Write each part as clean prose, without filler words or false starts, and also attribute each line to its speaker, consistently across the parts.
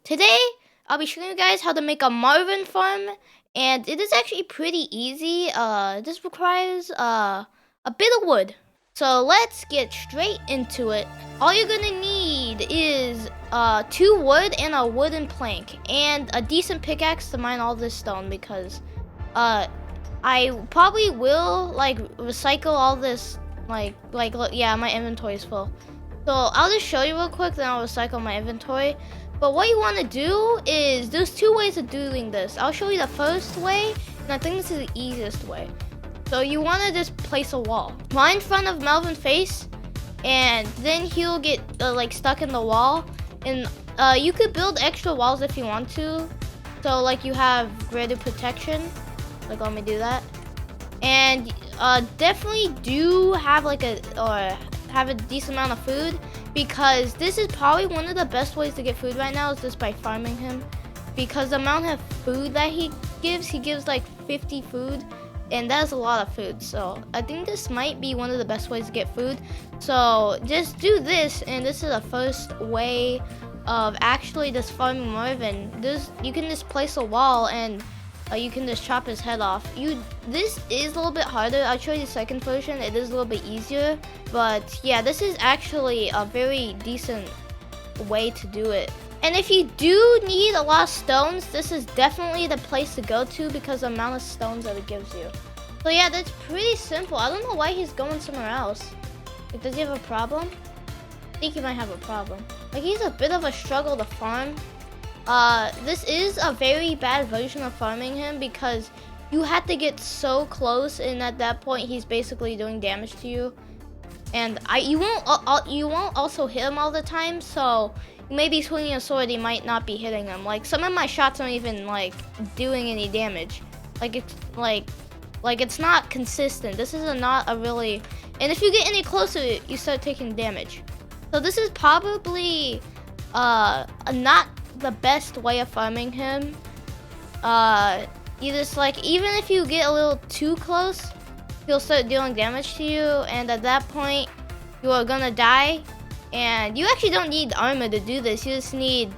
Speaker 1: Today, I'll be showing you guys how to make a Marvin Farm, and it is actually pretty easy. This requires a bit of wood. So let's get straight into it. All you're gonna need is 2 wood and a wooden plank, and a decent pickaxe to mine all this stone because I probably will like recycle all this yeah, my inventory is full. So I'll just show you real quick, then I'll recycle my inventory. But what you want to do is, there's 2 ways of doing this. I'll show you the first way, and I think this is the easiest way. So you want to just place a wall right in front of Marvin's face, and then he'll get like stuck in the wall. And you could build extra walls if you want to. So like you have greater protection. Like let me do that. And definitely do have like have a decent amount of food, because this is probably one of the best ways to get food right now is just by farming him, because the amount of food that he gives like 50 food, and that's a lot of food. So I think this might be one of the best ways to get food. So just do this, and this is the first way of actually just farming Marvin. You can just place a wall, and you can just chop his head off. This is a little bit harder. I'll show you the second version. It is a little bit easier. But yeah, this is actually a very decent way to do it. And if you do need a lot of stones, this is definitely the place to go to, because the amount of stones that it gives you. So yeah, that's pretty simple. I don't know why he's going somewhere else. Like, does he have a problem? I think he might have a problem. Like, he's a bit of a struggle to farm. This is a very bad version of farming him, because you have to get so close, and at that point he's basically doing damage to you. And you won't also hit him all the time, so you may be swinging a sword, you might not be hitting him. Like, some of my shots aren't even like doing any damage. Like it's it's not consistent. This is not a really, and if you get any closer, you start taking damage. So this is probably not the best way of farming him. Even if you get a little too close, he'll start dealing damage to you, and at that point you are gonna die. And you actually don't need armor to do this. You just need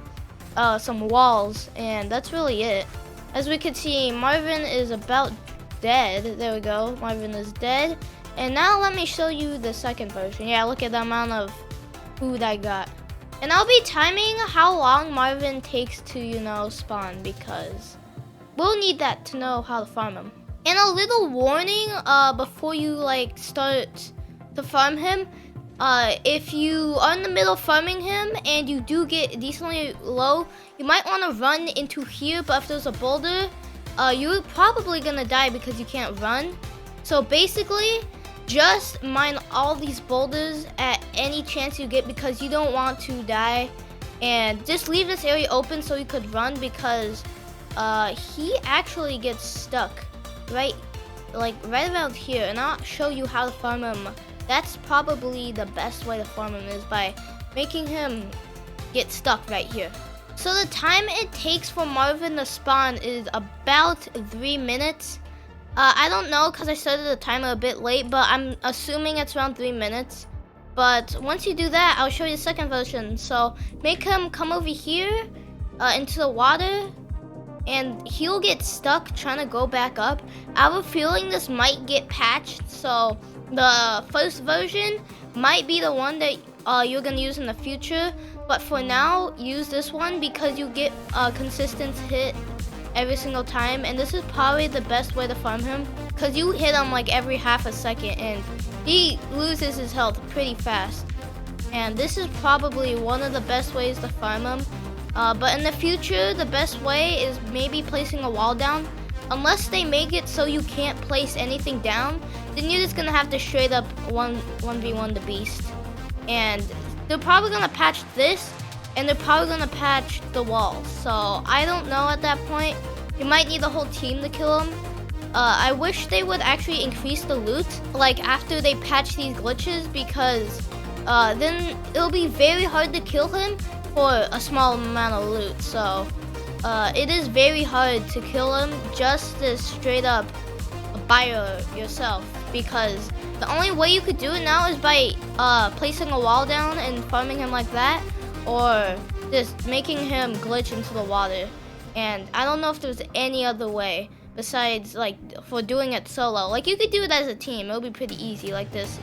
Speaker 1: some walls, and that's really it. As we can see, Marvin is about dead. There we go, Marvin is dead. And now let me show you the second version. Yeah, look at the amount of food I got. And I'll be timing how long Marvin takes to, spawn, because we'll need that to know how to farm him. And a little warning before you start to farm him. If you are in the middle of farming him and you do get decently low, you might want to run into here, but if there's a boulder, you're probably gonna die because you can't run. So basically, just mine all these boulders at any chance you get, because you don't want to die. And just leave this area open so you could run, because he actually gets stuck right around here. And I'll show you how to farm him. That's probably the best way to farm him, is by making him get stuck right here. So the time it takes for Marvin to spawn is about 3 minutes. I don't know, because I started the timer a bit late, but I'm assuming it's around 3 minutes. But once you do that, I'll show you the second version. So make him come over here into the water, and he'll get stuck trying to go back up. I have a feeling this might get patched, so the first version might be the one that you're gonna use in the future. But for now, use this one, because you get a consistent hit every single time, and this is probably the best way to farm him, because you hit him like every half a second and he loses his health pretty fast. And this is probably one of the best ways to farm him. But in the future, the best way is maybe placing a wall down. Unless they make it so you can't place anything down, then you're just gonna have to straight up 1v1 the beast. And they're probably gonna patch this, and they're probably gonna patch the walls. So I don't know at that point. You might need the whole team to kill him. I wish they would actually increase the loot after they patch these glitches, because then it'll be very hard to kill him for a small amount of loot. So it is very hard to kill him just to straight up buy yourself, because the only way you could do it now is by placing a wall down and farming him like that, or just making him glitch into the water. And I don't know if there's any other way besides like for doing it solo. Like you could do it as a team. It'll be pretty easy. Like this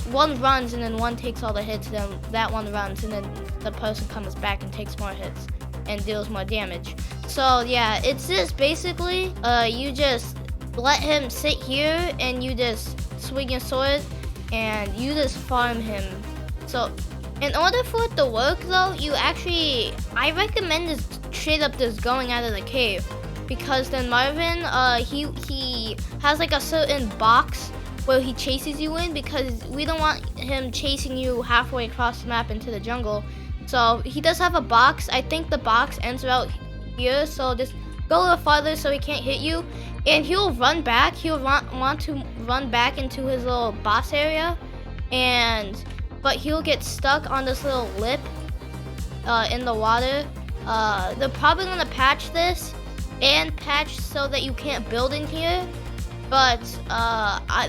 Speaker 1: one runs and then one takes all the hits, then that one runs and then the person comes back and takes more hits and deals more damage. So yeah, it's just basically you just let him sit here and you just swing your sword and you just farm him. So in order for it to work though, I recommend just straight up just going out of the cave, because then Marvin he has like a certain box where he chases you in, because we don't want him chasing you halfway across the map into the jungle. So he does have a box. I think the box ends out here, so just go a little farther so he can't hit you. And he'll run back. He'll want to run back into his little boss area, but he'll get stuck on this little lip in the water. They're probably gonna patch this and patch so that you can't build in here. But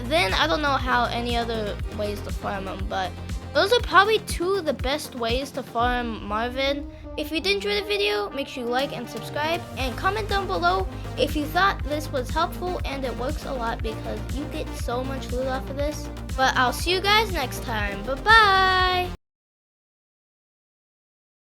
Speaker 1: then I don't know how any other ways to farm him, but those are probably two of the best ways to farm Marvin. If you did enjoy the video, make sure you like and subscribe, and comment down below if you thought this was helpful, and it works a lot because you get so much loot off of this. But I'll see you guys next time. Bye-bye!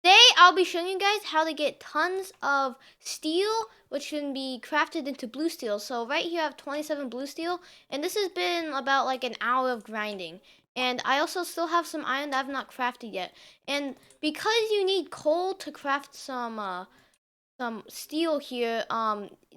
Speaker 1: Today, I'll be showing you guys how to get tons of steel, which can be crafted into blue steel. So right here, I have 27 blue steel, and this has been about like an hour of grinding. And I also still have some iron that I've not crafted yet. And because you need coal to craft some steel here,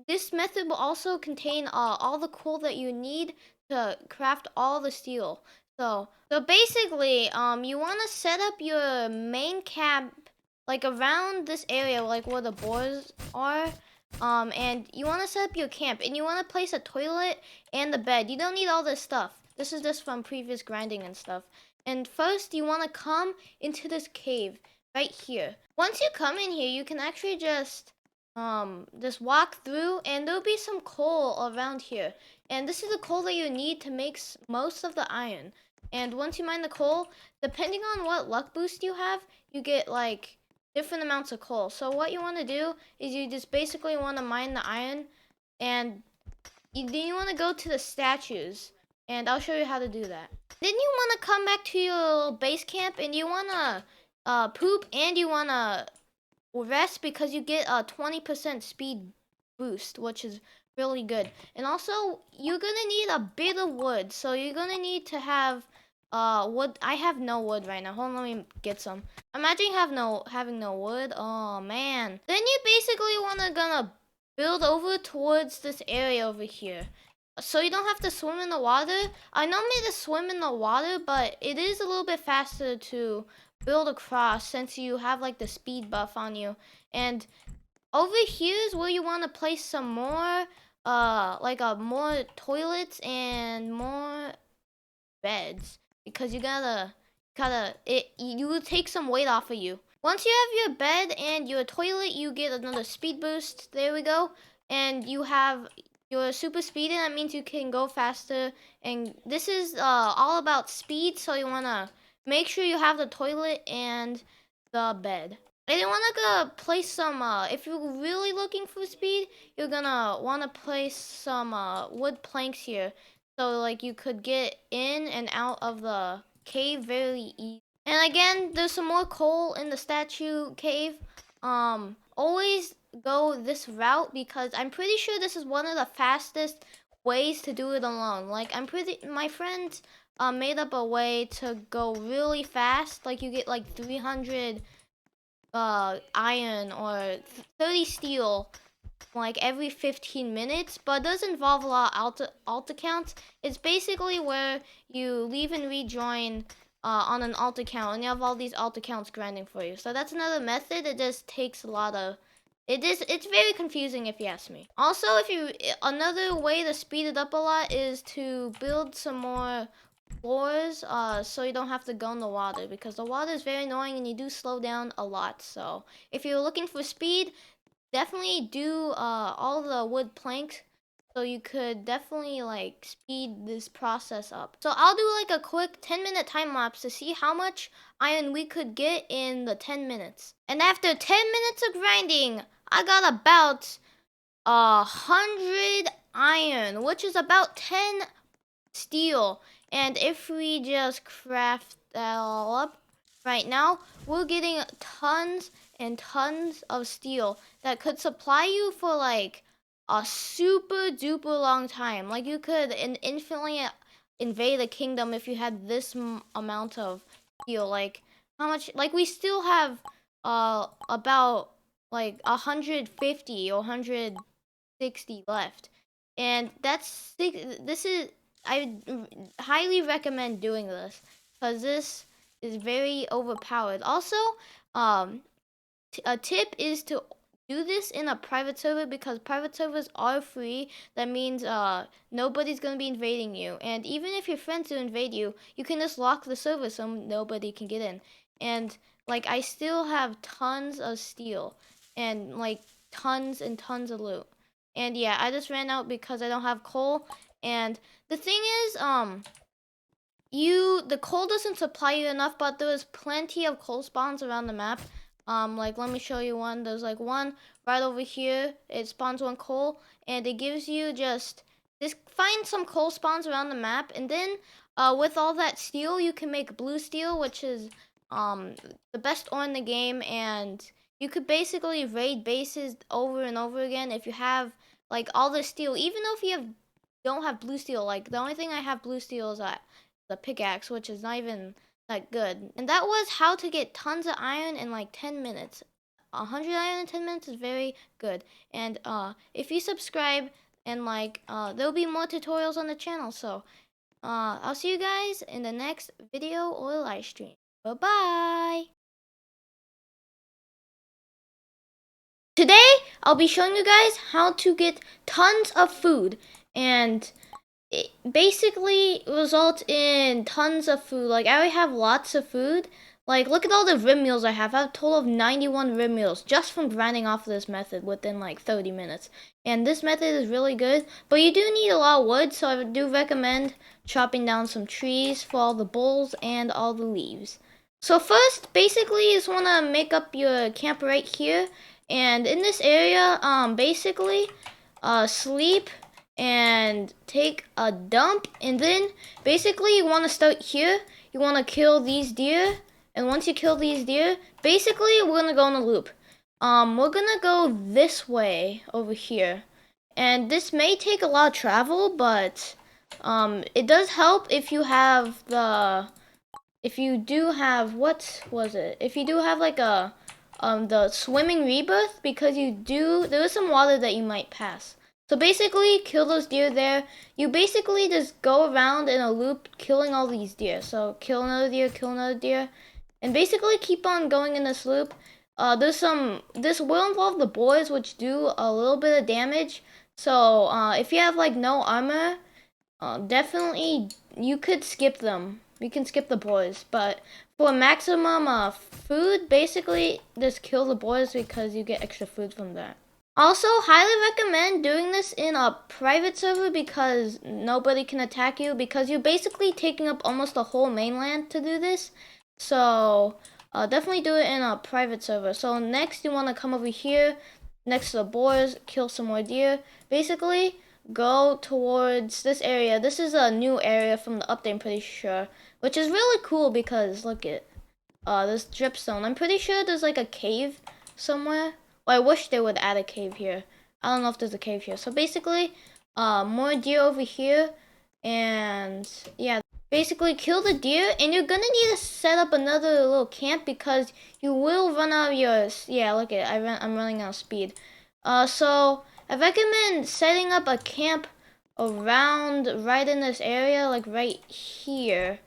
Speaker 1: this method will also contain all the coal that you need to craft all the steel. So basically, you want to set up your main camp like around this area, like where the boars are, and you want to set up your camp, and you want to place a toilet and the bed. You don't need all this stuff. This is just from previous grinding and stuff. And first, you want to come into this cave right here. Once you come in here, you can actually just walk through, and there'll be some coal around here. And this is the coal that you need to make most of the iron. And once you mine the coal, depending on what luck boost you have, you get like different amounts of coal. So what you want to do is you just basically want to mine the iron, and then you want to go to the statues, and I'll show you how to do that. Then you want to come back to your base camp, and you want to poop, and you want to rest, because you get a 20% speed boost, which is really good. And also, you're gonna need a bit of wood, so you're gonna need to have wood. I have no wood right now. Hold on, let me get some. Imagine having no wood. Oh man. Then you basically gonna build over towards this area over here, so you don't have to swim in the water. I normally just swim in the water, but it is a little bit faster to build across since you have like the speed buff on you. And over here is where you want to place some more more toilets and more beds, because you will take some weight off of you. Once you have your bed and your toilet, you get another speed boost. There we go. And you have your super speed, and that means you can go faster. And this is all about speed, so you want to make sure you have the toilet and the bed. And you want to place some, if you're really looking for speed, you're gonna want to place some wood planks here, so like you could get in and out of the cave very easy. And again, there's some more coal in the statue cave. Always go this route, because I'm pretty sure this is one of the fastest ways to do it alone. Like my friends made up a way to go really fast. Like you get like 300 iron or 30 steel like every 15 minutes, but it does involve a lot of alt accounts. It's basically where you leave and rejoin on an alt account, and you have all these alt accounts grinding for you. So that's another method. It just takes a lot of it's very confusing if you ask me. Also, another way to speed it up a lot is to build some more floors, so you don't have to go in the water, because the water is very annoying and you do slow down a lot. So if you're looking for speed, definitely do all the wood planks So you could definitely like speed this process up. So I'll do like a quick 10-minute time lapse to see how much iron we could get in the 10 minutes. And after 10 minutes of grinding, I got about 100 iron, which is about 10 steel. And if we just craft that all up right now, we're getting tons and tons of steel that could supply you for like a super duper long time. Like you could infinitely invade a kingdom if you had this amount of steel. Like how much? Like we still have about like 150 or 160 left, and this is I highly recommend doing this because this is very overpowered. Also, a tip is to do this in a private server because private servers are free. That means nobody's gonna be invading you, and even if your friends do invade you, you can just lock the server so nobody can get in. And like I still have tons of steel and like tons and tons of loot. And yeah, I just ran out because I don't have coal. And the thing is, the coal doesn't supply you enough, but there's plenty of coal spawns around the map. Like let me show you one. There's like one right over here. It spawns one coal, and it gives you just find some coal spawns around the map, and then with all that steel, you can make blue steel, which is the best ore in the game, and you could basically raid bases over and over again if you have like all the steel. Even though if you don't have blue steel, like the only thing I have blue steel is the pickaxe, which is not even that good. And that was how to get tons of iron in like 10 minutes. 100 iron in 10 minutes is very good. And if you subscribe and like, there'll be more tutorials on the channel. So I'll see you guys in the next video or live stream. Bye-bye. Today, I'll be showing you guys how to get tons of food, and it basically results in tons of food. Like I already have lots of food. Like look at all the rib meals I have. I have a total of 91 rib meals just from grinding off this method within like 30 minutes. And this method is really good, but you do need a lot of wood, so I do recommend chopping down some trees for all the bowls and all the leaves. So first, basically, you just want to make up your camp right here. And in this area, basically, sleep and take a dump, and then basically you want to start here. You want to kill these deer, and once you kill these deer, basically we're gonna go on a loop. We're gonna go this way over here, and this may take a lot of travel, but it does help if you have if you do have like the swimming rebirth, because there is some water that you might pass. So basically, kill those deer there. You basically just go around in a loop killing all these deer. So kill another deer, and basically keep on going in this loop. This will involve the boars, which do a little bit of damage. So if you have like no armor, definitely you could skip them. You can skip the boars, but for maximum food, basically just kill the boars because you get extra food from that. Also, highly recommend doing this in a private server because nobody can attack you, because you're basically taking up almost the whole mainland to do this. So definitely do it in a private server. So next you want to come over here next to the boars, kill some more deer. Basically go towards this area. This is a new area from the update, I'm pretty sure, which is really cool because look at this dripstone. I'm pretty sure there's like a cave somewhere. Well, I wish they would add a cave here. I don't know if there's a cave here. So basically, more deer over here, and yeah, basically kill the deer, and you're gonna need to set up another little camp because you will run out of your, look at it, I'm running out of speed. So I recommend setting up a camp around right in this area, like right here,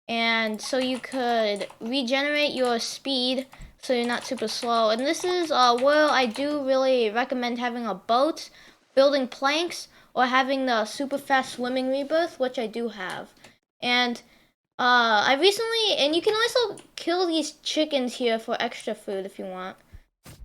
Speaker 1: and so you could regenerate your speed so you're not super slow. And this is where I do really recommend having a boat, building planks, or having the super fast swimming rebirth, which I do have. And and you can also kill these chickens here for extra food if you want.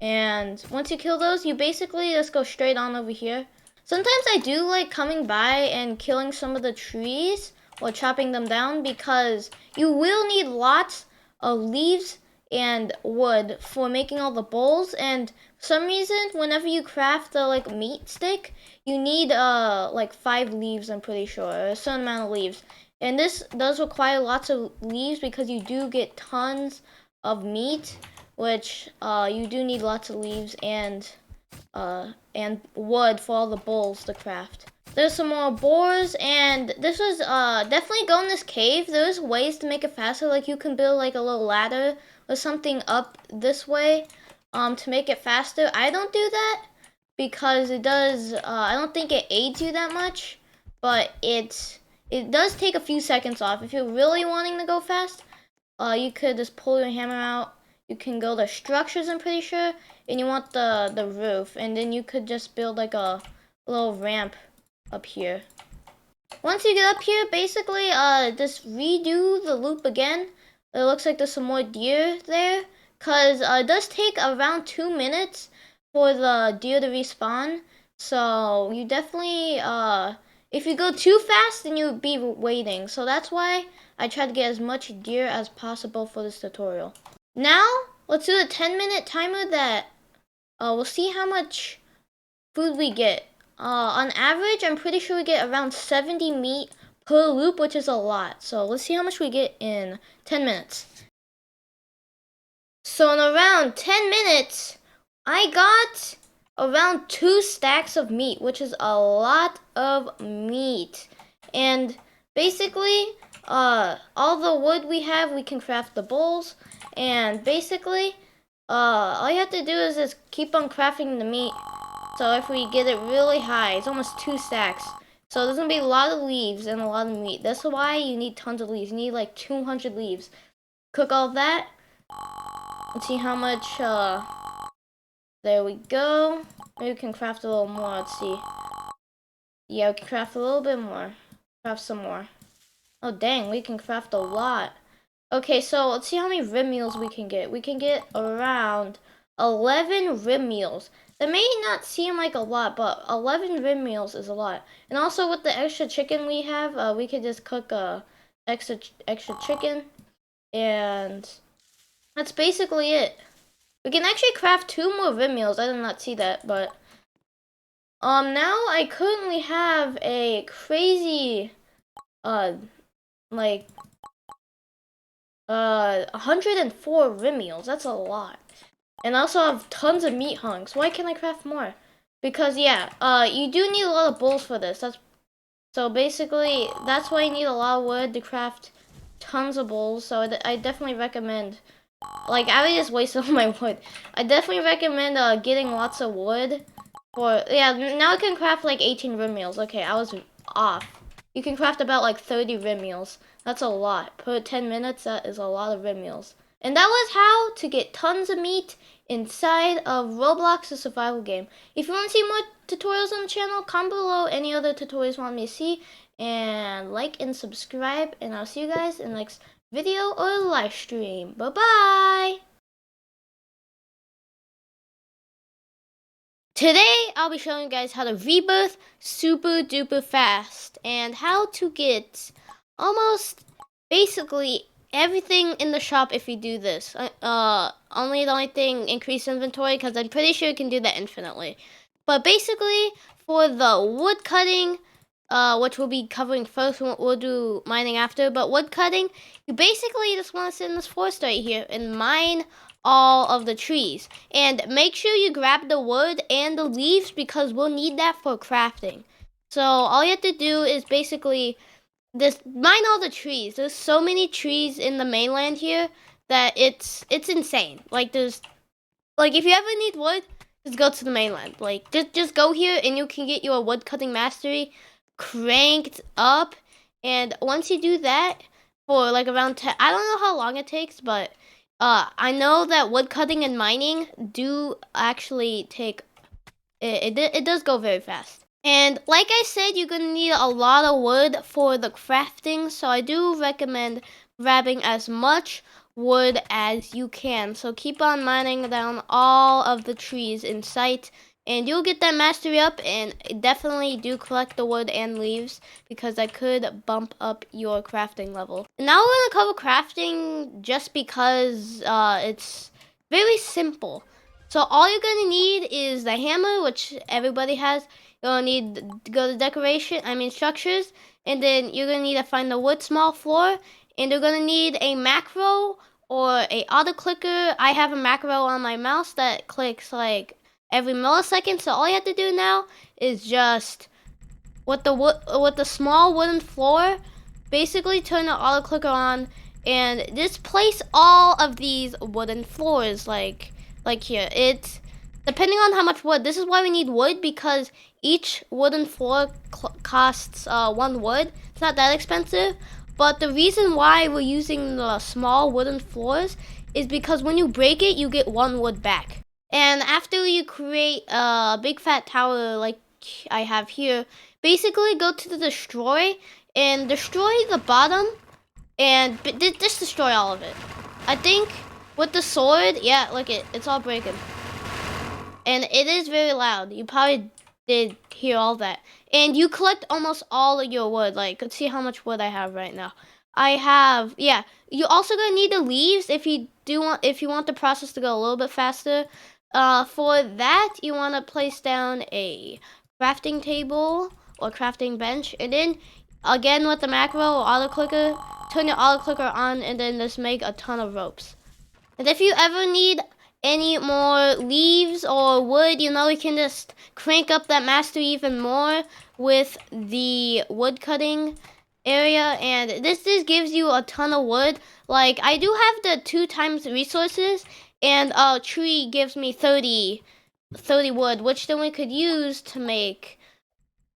Speaker 1: And once you kill those, you basically just go straight on over here. Sometimes I do like coming by and killing some of the trees or chopping them down because you will need lots of leaves and wood for making all the bowls, and for some reason whenever you craft the like meat stick you need like 5 leaves, I'm pretty sure, or a certain amount of leaves. And this does require lots of leaves because you do get tons of meat, which you do need lots of leaves and wood for all the bowls to craft. There's some more boars, and this was definitely go in this cave. There's ways to make it faster, like you can build like a little ladder or something up this way to make it faster. I don't do that because it does I don't think it aids you that much, but it does take a few seconds off. If you're really wanting to go fast, you could just pull your hammer out. You can go to structures, I'm pretty sure, and you want the roof, and then you could just build like a little ramp up here. Once you get up here, basically just redo the loop again. It looks like there's some more deer there, cause it does take around 2 minutes for the deer to respawn. So you definitely if you go too fast, then you'll be waiting. So that's why I try to get as much deer as possible for this tutorial. Now let's do a 10-minute timer that we'll see how much food we get. On average, I'm pretty sure we get around 70 meat per loop, which is a lot. So let's see how much we get in 10 minutes. So in around 10 minutes, I got around 2 stacks of meat, which is a lot of meat. And basically, all the wood we have, we can craft the bowls. And basically, all you have to do is just keep on crafting the meat. So if we get it really high, it's almost 2 stacks. So there's gonna be a lot of leaves and a lot of meat. That's why you need tons of leaves. You need like 200 leaves. Cook all that. Let's see how much, there we go. Maybe we can craft a little more, let's see. Yeah, we can craft a little bit more. Craft some more. Oh dang, we can craft a lot. Okay, so let's see how many rib meals we can get. We can get around 11 rib meals. That may not seem like a lot, but 11 rib meals is a lot. And also with the extra chicken we have, we could just cook extra chicken. And that's basically it. We can actually craft 2 more rib meals. I did not see that, but now I currently have a crazy 104 rib meals. That's a lot. And I also have tons of meat hunks. Why can't I craft more? Because yeah, you do need a lot of bowls for this. So basically that's why you need a lot of wood to craft tons of bowls. So I definitely recommend. Like I just wasted all my wood. I definitely recommend getting lots of wood. Now I can craft like 18 rib meals. Okay, I was off. You can craft about like 30 rib meals. That's a lot. Per 10 minutes, that is a lot of rib meals. And that was how to get tons of meat inside of Roblox, a survival game. If you want to see more tutorials on the channel, comment below any other tutorials you want me to see. And like and subscribe. And I'll see you guys in the next video or live stream. Bye-bye! Today, I'll be showing you guys how to rebirth super duper fast and how to get almost basically everything in the shop if you do this. Only the only thing, increase inventory, because I'm pretty sure you can do that infinitely. But basically, for the wood cutting, which we'll be covering first, we'll do mining after, but wood cutting, you basically just want to sit in this forest right here and mine all of the trees. And make sure you grab the wood and the leaves because we'll need that for crafting. So all you have to do is basically just mine all the trees. There's so many trees in the mainland here that it's insane. Like if you ever need wood, just go to the mainland. Like just go here and you can get your wood cutting mastery cranked up. And once you do that for like around 10, I don't know how long it takes, but I know that wood cutting and mining do actually take, it does go very fast. And like I said, you're gonna need a lot of wood for the crafting, so I do recommend grabbing as much wood as you can. So keep on mining down all of the trees in sight, and you'll get that mastery up. And definitely do collect the wood and leaves, because that could bump up your crafting level. And now we're gonna cover crafting just because it's very simple. So all you're gonna need is the hammer, which everybody has. You're gonna need to go to structures, and then you're gonna need to find the wood small floor, and you're gonna need a macro or a auto clicker. I have a macro on my mouse that clicks like every millisecond, so all you have to do now is just with the small wooden floor, basically turn the auto clicker on and just place all of these wooden floors like here. It's depending on how much wood. This is why we need wood, because each wooden floor costs 1 wood. It's not that expensive, but the reason why we're using the small wooden floors is because when you break it, you get 1 wood back. And after you create a big fat tower like I have here, basically go to the destroy and destroy the bottom, and just destroy all of it. I think with the sword, yeah, look, it's all breaking. And it is very loud. You probably did hear all that. And you collect almost all of your wood. Like, let's see how much wood I have right now. I have, yeah. You also gonna need the leaves if you want the process to go a little bit faster. For that, you want to place down a crafting table or crafting bench, and then again with the macro or auto clicker, turn your auto clicker on, and then just make a ton of ropes. And if you ever need any more leaves or wood, you can just crank up that mastery even more with the wood cutting area, and this just gives you a ton of wood. Like, I do have the 2 times resources, and a tree gives me 30 wood, which then we could use to make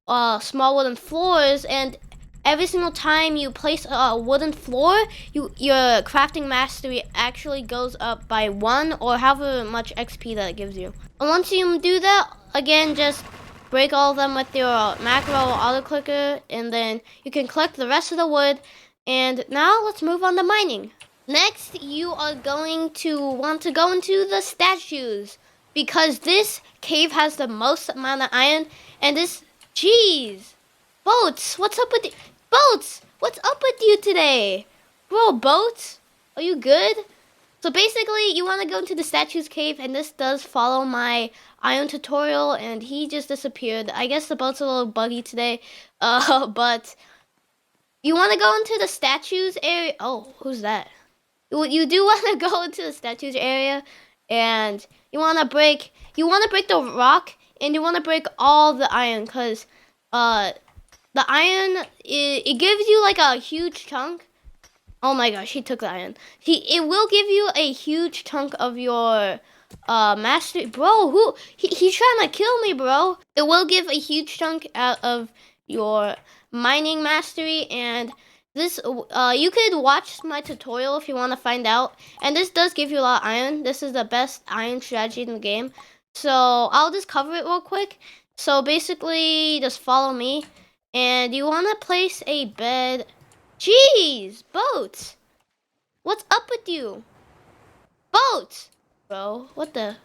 Speaker 1: small wooden floors. And every single time you place a wooden floor, your crafting mastery actually goes up by 1, or however much XP that it gives you. And once you do that, again, just break all of them with your macro or auto clicker, and then you can collect the rest of the wood. And now let's move on to mining. Next, you are going to want to go into the statues, because this cave has the most amount of iron. And this, jeez, Boats, what's up with you? Boats, what's up with you today? Bro, Boats, are you good? So basically, you want to go into the statues cave, and this does follow my iron tutorial, and he just disappeared. I guess the boat's a little buggy today, but you want to go into the statues area. Oh, who's that? You do want to go into the statues area, and you want to break the rock, and you want to break all the iron, because the iron, it gives you like a huge chunk. Oh my gosh, he took the iron. It will give you a huge chunk of your mastery. Bro, he's trying to kill me, bro. It will give a huge chunk out of your mining mastery, and this you could watch my tutorial if you want to find out. And this does give you a lot of iron. This is the best iron strategy in the game. So I'll just cover it real quick. So basically, just follow me, and you want to place a bed. Jeez, Boats, what's up with you? Boats, bro, what the?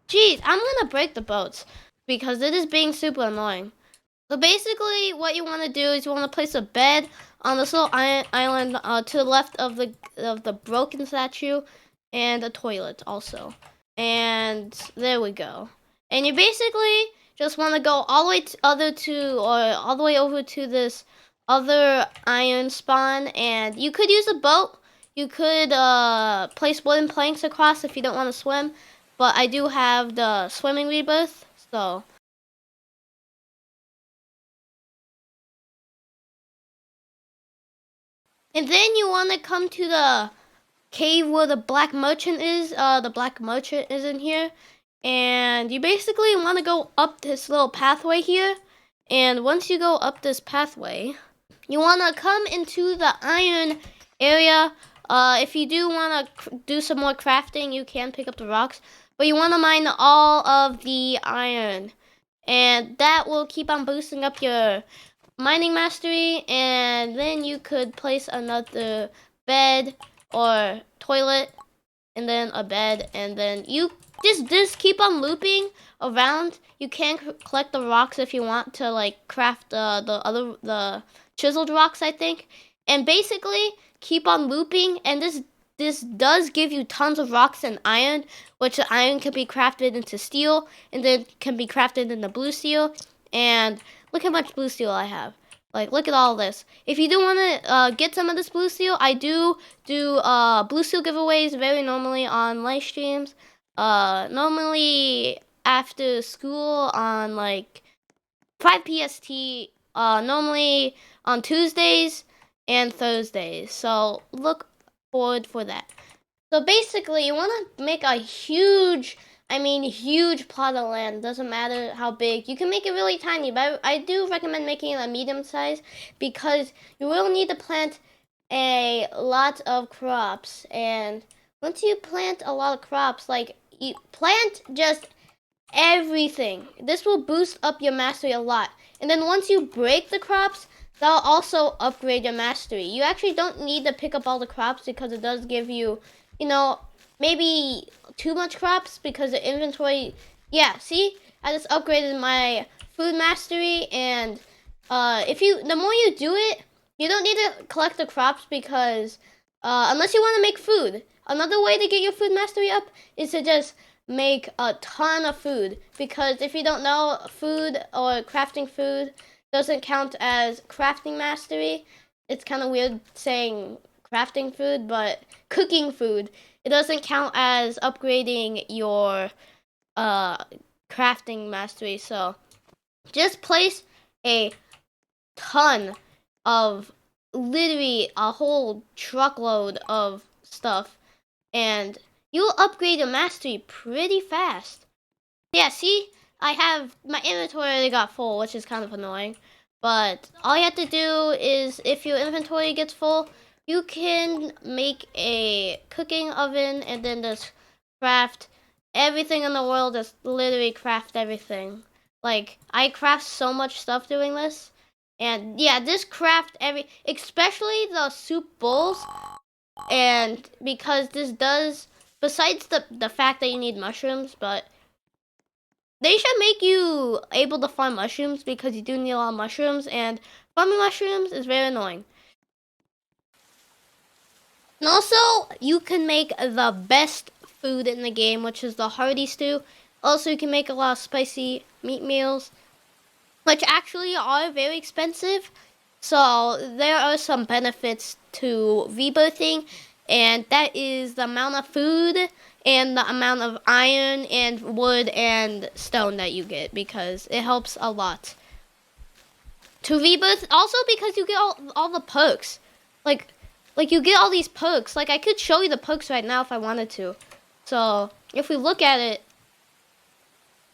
Speaker 1: Jeez, I'm gonna break the boats because it is being super annoying. So basically, what you want to do is you want to place a bed on this little island to the left of the broken statue, and a toilet also. And there we go. And you basically just want to go all the way all the way over to this other iron spawn, and you could use a boat. You could place wooden planks across if you don't want to swim, but I do have the swimming rebirth, so. And then you want to come to the cave where the black merchant is. The black merchant is in here, and you basically want to go up this little pathway here. And once you go up this pathway, you want to come into the iron area. If you do want to do some more crafting, you can pick up the rocks, but you want to mine all of the iron, and that will keep on boosting up your mining mastery. And then you could place another bed or toilet, and then a bed, and then you just keep on looping around. You can collect the rocks if you want to like craft the chiseled rocks, I think. And basically keep on looping, and this does give you tons of rocks and iron, which the iron can be crafted into steel, and then can be crafted into blue steel. And look how much blue steel I have. Like, look at all this. If you do want to get some of this blue steel, I do blue steel giveaways very normally on live streams. Normally after school on like 5 PST. Normally on Tuesdays and Thursdays. So look forward for that. So basically, you want to make a huge plot of land. Doesn't matter how big. You can make it really tiny, but I do recommend making it a medium size because you will need to plant a lot of crops. And once you plant a lot of crops, like you plant just everything. This will boost up your mastery a lot. And then once you break the crops, that'll also upgrade your mastery. You actually don't need to pick up all the crops because it does give you, maybe too much crops because the inventory. Yeah, see, I just upgraded my food mastery, and the more you do it, you don't need to collect the crops because unless you want to make food. Another way to get your food mastery up is to just make a ton of food, because if you don't know, food or crafting food doesn't count as crafting mastery. It's kind of weird saying crafting food, but cooking food, it doesn't count as upgrading your crafting mastery. So just place a ton of, literally a whole truckload of stuff, and you'll upgrade your mastery pretty fast. Yeah, see? I have, my inventory already got full, which is kind of annoying. But all you have to do is, if your inventory gets full, you can make a cooking oven and then just craft everything in the world. Just literally craft everything. Like, I craft so much stuff doing this. And yeah, just craft especially the soup bowls. And because this does, besides the fact that you need mushrooms, but they should make you able to farm mushrooms because you do need a lot of mushrooms, and farming mushrooms is very annoying. And also, you can make the best food in the game, which is the hearty stew. Also, you can make a lot of spicy meat meals, which actually are very expensive. So there are some benefits to rebirthing, and that is the amount of food and the amount of iron and wood and stone that you get, because it helps a lot to rebirth. Also because you get all the perks. Like you get all these perks. Like, I could show you the perks right now if I wanted to. So if we look at it,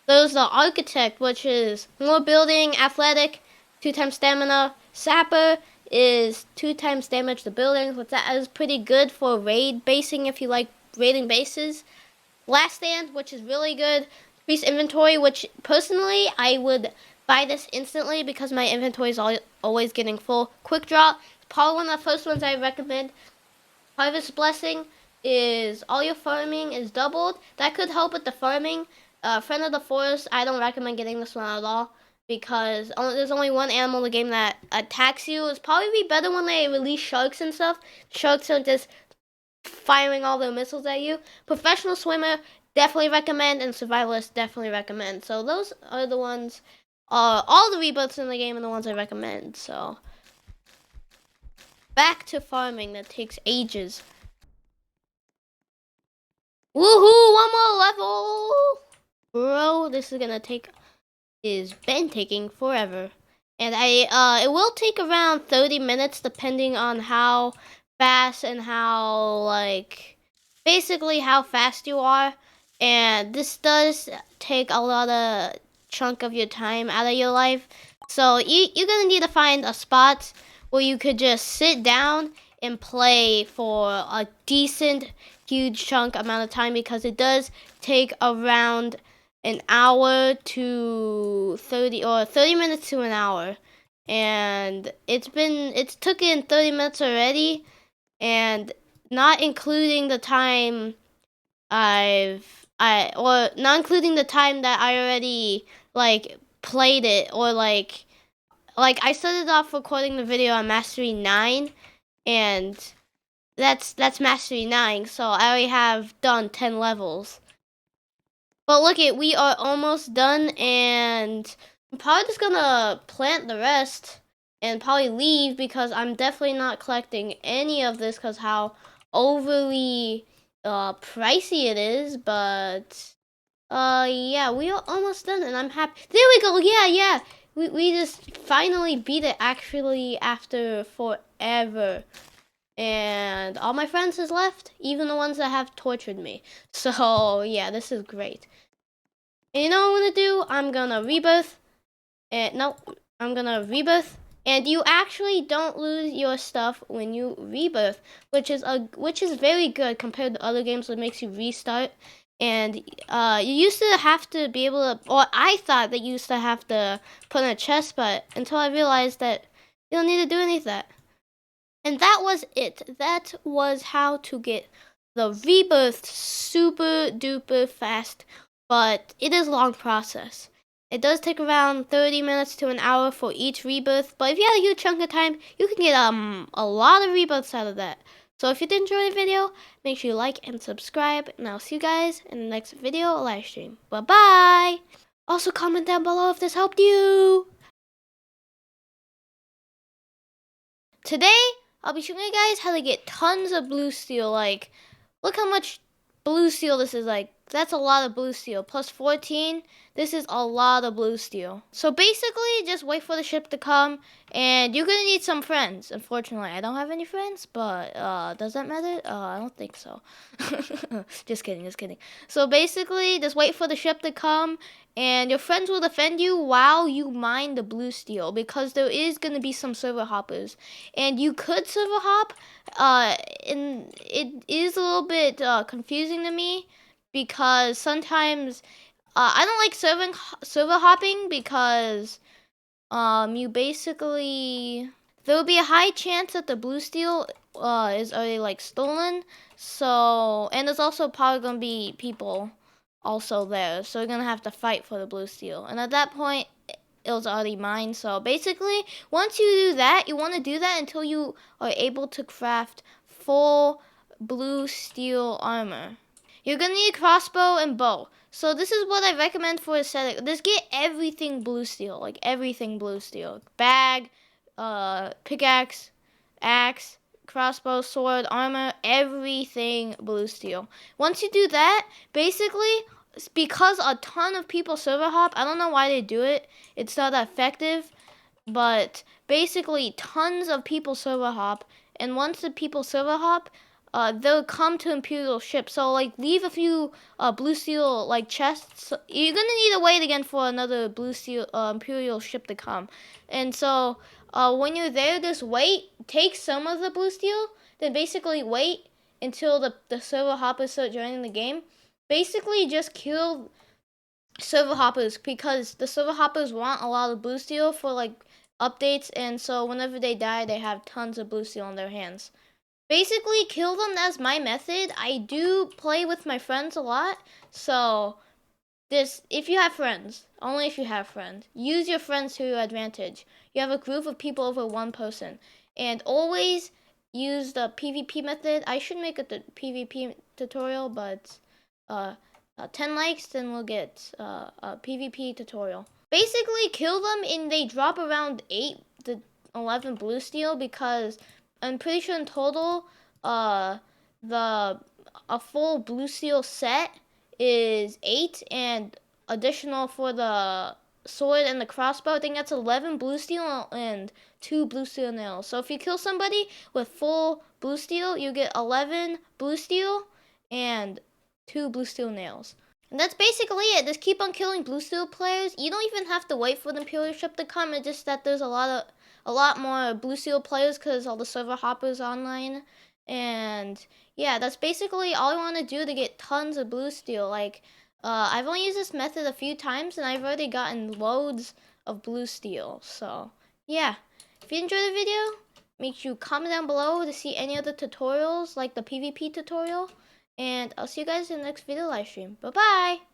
Speaker 1: there's the architect, which is more building, athletic, 2 times stamina. Sapper is 2 times damage to buildings, which that is pretty good for raid basing if you like raiding bases. Last Stand, which is really good. Increase inventory, which personally I would buy this instantly because my inventory is always getting full. Quick Draw, probably one of the first ones I recommend. Harvest Blessing is all your farming is doubled. That could help with the farming. Friend of the Forest, I don't recommend getting this one at all, because there's only one animal in the game that attacks you. It's probably be better when they release sharks and stuff. Sharks are just firing all their missiles at you. Professional Swimmer, definitely recommend, and Survivalist, definitely recommend. So those are the ones, all the rebirths in the game are the ones I recommend. So back to farming that takes ages. Woohoo, one more level! Bro, this is gonna been taking forever. And it will take around 30 minutes depending on how fast and how, basically how fast you are. And this does take a lot of chunk of your time out of your life. So you're gonna need to find a spot where you could just sit down and play for a decent, huge chunk amount of time, because it does take around an hour to 30 minutes to an hour. And it's taken 30 minutes already, and not including the time or not including the time that I already like played it, or like I started off recording the video on Mastery 9, and that's Mastery 9, so I already have done 10 levels. But look it, we are almost done, and I'm probably just gonna plant the rest and probably leave, because I'm definitely not collecting any of this because how overly pricey it is. But yeah, we are almost done, and I'm happy. There we go. Yeah. We just finally beat it, actually, after forever. And all my friends has left, even the ones that have tortured me. So yeah, this is great. And you know what I'm gonna do? I'm gonna rebirth. And no, I'm gonna rebirth. And you actually don't lose your stuff when you rebirth, which is very good compared to other games that makes you restart. And you used to have to be able to, or I thought that you used to have to put in a chest, but until I realized that you don't need to do any of that. And that was it. That was how to get the rebirth super duper fast, but it is a long process. It does take around 30 minutes to an hour for each rebirth, but if you have a huge chunk of time, you can get a lot of rebirths out of that. So if you did enjoy the video, make sure you like and subscribe, and I'll see you guys in the next video or live stream. Bye-bye! Also comment down below if this helped you! Today, I'll be showing you guys how to get tons of Bluesteel. Like, look how much Bluesteel this is. Like, that's a lot of Bluesteel. Plus 14, this is a lot of Bluesteel. So basically, just wait for the ship to come, and you're gonna need some friends. Unfortunately, I don't have any friends, but does that matter? I don't think so. Just kidding. So basically, just wait for the ship to come, and your friends will defend you while you mine the Bluesteel, because there is gonna be some server hoppers. And you could server hop, and it is a little bit confusing to me, because sometimes I don't like server hopping, because you basically, there will be a high chance that the Bluesteel is already like stolen. So, and there's also probably gonna be people also there, so you're gonna have to fight for the Bluesteel, and at that point it was already mine. So basically, once you do that, you want to do that until you are able to craft full Bluesteel armor. You're gonna need a crossbow and bow. So this is what I recommend for a set. Just get everything Bluesteel, like everything Bluesteel. Bag, pickaxe, axe, crossbow, sword, armor, everything Bluesteel. Once you do that, basically, because a ton of people server hop, I don't know why they do it. It's not that effective, but basically tons of people server hop, and once the people server hop, they'll come to Imperial ships. So like, leave a few Bluesteel like chests. You're gonna need to wait again for another Bluesteel Imperial ship to come, and so when you're there, just wait. Take some of the Bluesteel, then basically wait until the server hoppers start joining the game. Basically, just kill server hoppers, because the server hoppers want a lot of Bluesteel for like updates, and so whenever they die, they have tons of Bluesteel on their hands. Basically, kill them. That's my method. I do play with my friends a lot, so this, if you have friends, only if you have friends, use your friends to your advantage. You have a group of people over one person, and always use the PvP method. I should make a PvP tutorial, but 10 likes, then we'll get a PvP tutorial. Basically, kill them, and they drop around 8 to 11 Bluesteel, because I'm pretty sure in total, a full Bluesteel set is 8, and additional for the sword and the crossbow, I think that's 11 Bluesteel and 2 Bluesteel nails. So if you kill somebody with full Bluesteel, you get 11 Bluesteel and 2 Bluesteel nails. And that's basically it. Just keep on killing Bluesteel players. You don't even have to wait for the Imperial ship to come. It's just that there's a lot more Bluesteel players, because all the server hoppers online. And yeah, that's basically all I want to do to get tons of Bluesteel. Like, I've only used this method a few times, and I've already gotten loads of Bluesteel. So yeah, if you enjoyed the video, make sure you comment down below to see any other tutorials, like the PvP tutorial. And I'll see you guys in the next video live stream. Bye-bye!